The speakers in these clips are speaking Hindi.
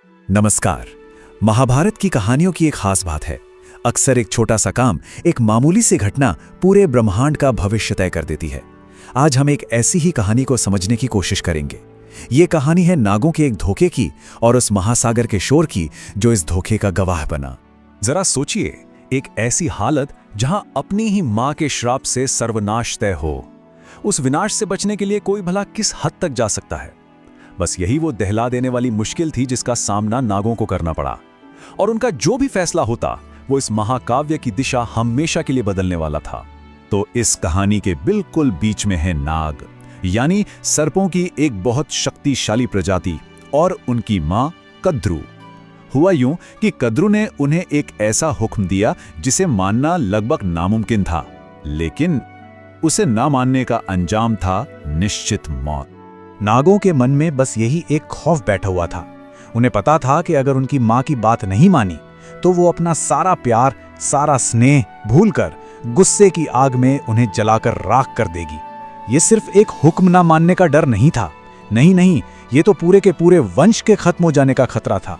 नमस्कार। महाभारत की कहानियों की एक खास बात है, अक्सर एक छोटा सा काम, एक मामूली सी घटना पूरे ब्रह्मांड का भविष्य तय कर देती है। आज हम एक ऐसी ही कहानी को समझने की कोशिश करेंगे। ये कहानी है नागों के एक धोखे की और उस महासागर के शोर की जो इस धोखे का गवाह बना। जरा सोचिए, एक ऐसी हालत जहां अपनी ही मां के श्राप से सर्वनाश तय हो। उस विनाश से बचने के लिए कोई भला किस हद तक जा सकता है? बस यही वो दहला देने वाली मुश्किल थी जिसका सामना नागों को करना पड़ा। और उनका जो भी फैसला होता वो इस महाकाव्य की दिशा हमेशा के लिए बदलने वाला था। तो इस कहानी के बिल्कुल बीच में है नाग, यानी सर्पों की एक बहुत शक्तिशाली प्रजाति, और उनकी मां कद्रू। हुआ यूं कि कद्रू ने उन्हें एक ऐसा हुक्म दिया जिसे मानना लगभग नामुमकिन था, लेकिन उसे ना मानने का अंजाम था निश्चित मौत। नागों के मन में बस यही एक खौफ बैठा हुआ था। उन्हें पता था कि अगर उनकी मां की बात नहीं मानी तो वो अपना सारा प्यार, सारा स्नेह भूलकर गुस्से की आग में उन्हें जलाकर राख कर देगी। ये सिर्फ एक हुक्म ना मानने का डर नहीं था, नहीं, ये तो पूरे के पूरे वंश के खत्म हो जाने का खतरा था।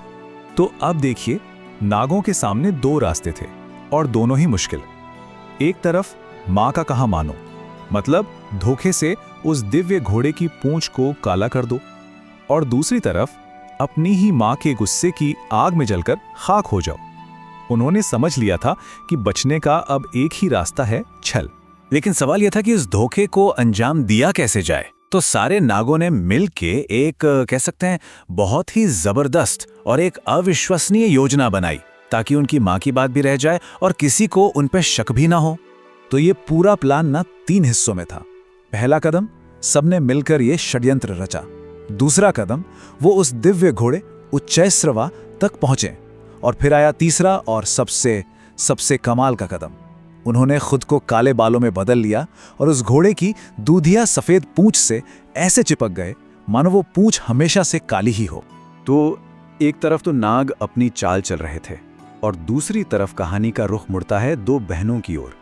तो अब देखिए, नागों के सामने दो रास्ते थे और दोनों ही मुश्किल। एक तरफ मां का कहा मानो, मतलब धोखे से उस दिव्य घोड़े की पूंछ को काला कर दो, और दूसरी तरफ अपनी ही मां के गुस्से की आग में जलकर खाक हो जाओ। उन्होंने समझ लिया था कि बचने का अब एक ही रास्ता है, छल। लेकिन सवाल यह था कि इस धोखे को अंजाम दिया कैसे जाए। तो सारे नागों ने मिलके एक कह सकते हैं बहुत ही जबरदस्त और एक अविश्वसनीय योजना बनाई ताकि उनकी मां की बात भी रह जाए और किसी को उन पर शक भी ना हो। तो ये पूरा प्लान ना 3 हिस्सों में था। पहला कदम, सबने मिलकर ये षड्यंत्र रचा। दूसरा कदम, वो उस दिव्य घोड़े उच्चैश्रवा तक पहुंचे। और फिर आया तीसरा और सबसे कमाल का कदम। उन्होंने खुद को काले बालों में बदल लिया और उस घोड़े की दूधिया सफेद पूंछ से ऐसे चिपक गए मानो वो पूंछ हमेशा से काली ही हो। तो एक तरफ तो नाग अपनी चाल चल रहे थे और दूसरी तरफ कहानी का रुख मुड़ता है 2 बहनों की ओर,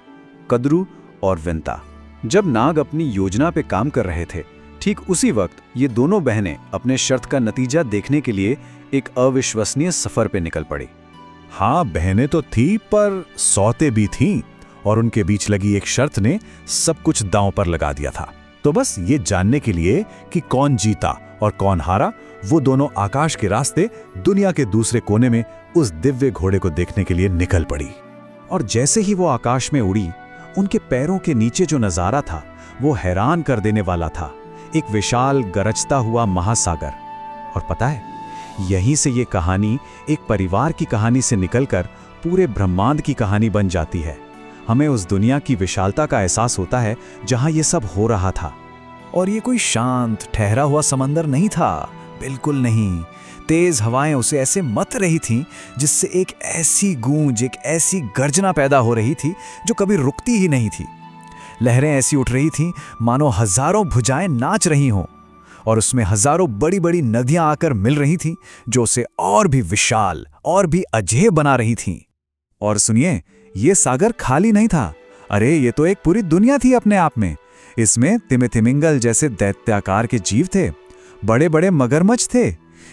कद्रू और विंता। जब नाग अपनी योजना पे काम कर रहे थे, ठीक उसी वक्त ये दोनों बहनें अपने शर्त का नतीजा देखने के लिए एक अविश्वसनीय सफर पे निकल पड़ी। हाँ, बहनें तो थी पर सौतें भी थीं, और उनके बीच लगी एक शर्त ने सब कुछ दांव पर लगा दिया था। तो बस ये जानने के लिए कि कौन जीता और कौन हारा, वो दोनों आकाश के रास्ते दुनिया के दूसरे कोने में उस दिव्य घोड़े को देखने के लिए निकल पड़ी। और जैसे ही वो आकाश में उड़ी, उनके पैरों के नीचे जो नजारा था वो हैरान कर देने वाला था। एक विशाल गरजता हुआ महासागर। और पता है, यहीं से ये कहानी एक परिवार की कहानी से निकलकर पूरे ब्रह्मांड की कहानी बन जाती है। हमें उस दुनिया की विशालता का एहसास होता है जहां ये सब हो रहा था। और ये कोई शांत ठहरा हुआ समंदर नहीं था, बिल्कुल नहीं। तेज हवाएं उसे ऐसे मत रही थीं जिससे एक ऐसी गूंज, एक ऐसी गर्जना पैदा हो रही थी जो कभी रुकती ही नहीं थी। लहरें ऐसी उठ रही थीं मानो हजारों भुजाएं नाच रही हों, और उसमें हजारों बड़ी बड़ी नदियां आकर मिल रही थीं जो उसे और भी विशाल और भी अजेय बना रही थीं। और सुनिए, ये सागर खाली नहीं था। अरे, ये तो एक पूरी दुनिया थी अपने आप में। इसमें तिमितिमिंगल जैसे दैत्याकार के जीव थे, बड़े बड़े मगरमच्छ थे।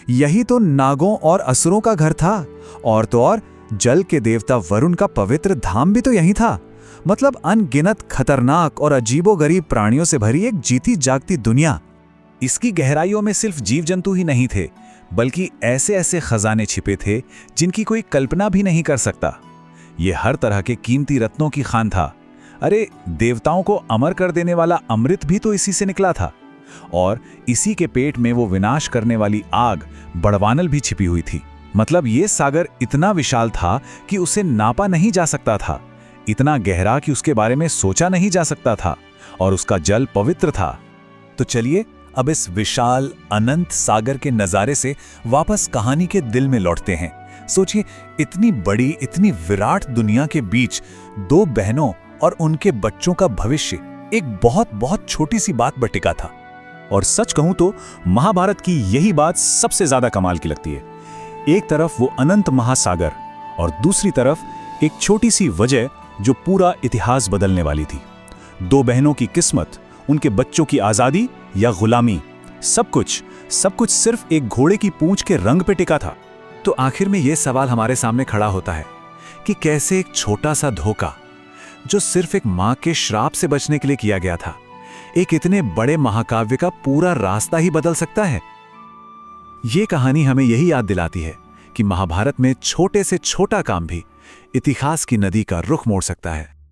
यही तो नागों और असुरों का घर था। और तो और जल के देवता वरुण का पवित्र धाम भी तो यही था। मतलब अनगिनत खतरनाक और अजीबोगरीब प्राणियों से भरी एक जीती जागती दुनिया। इसकी गहराइयों में सिर्फ जीव जंतु ही नहीं थे, बल्कि ऐसे ऐसे खजाने छिपे थे जिनकी कोई कल्पना भी नहीं कर सकता। ये हर तरह के कीमती रत्नों की खान था। अरे, देवताओं को अमर कर देने वाला अमृत भी तो इसी से निकला था। और इसी के पेट में वो विनाश करने वाली आग बड़वानल भी छिपी हुई थी। मतलब ये सागर इतना विशाल था कि उसे नापा नहीं जा सकता था, इतना गहरा कि उसके बारे में सोचा नहीं जा सकता था, और उसका जल पवित्र था। तो चलिए अब इस विशाल अनंत सागर के नजारे से वापस कहानी के दिल में लौटते हैं। सोचिए, इतनी बड़ी, इतनी विराट दुनिया के बीच 2 बहनों और उनके बच्चों का भविष्य एक बहुत बहुत छोटी सी बात पर टिका था। और सच कहूं तो महाभारत की यही बात सबसे ज्यादा कमाल की लगती है। एक तरफ वो अनंत महासागर और दूसरी तरफ एक छोटी सी वजह जो पूरा इतिहास बदलने वाली थी। 2 बहनों की किस्मत, उनके बच्चों की आजादी या गुलामी, सब कुछ सिर्फ एक घोड़े की पूंछ के रंग पे टिका था। तो आखिर में यह सवाल हमारे सामने खड़ा होता है कि कैसे एक छोटा सा धोखा, जो सिर्फ एक मां के श्राप से बचने के लिए किया गया था, एक इतने बड़े महाकाव्य का पूरा रास्ता ही बदल सकता है। ये कहानी हमें यही याद दिलाती है कि महाभारत में छोटे से छोटा काम भी इतिहास की नदी का रुख मोड़ सकता है।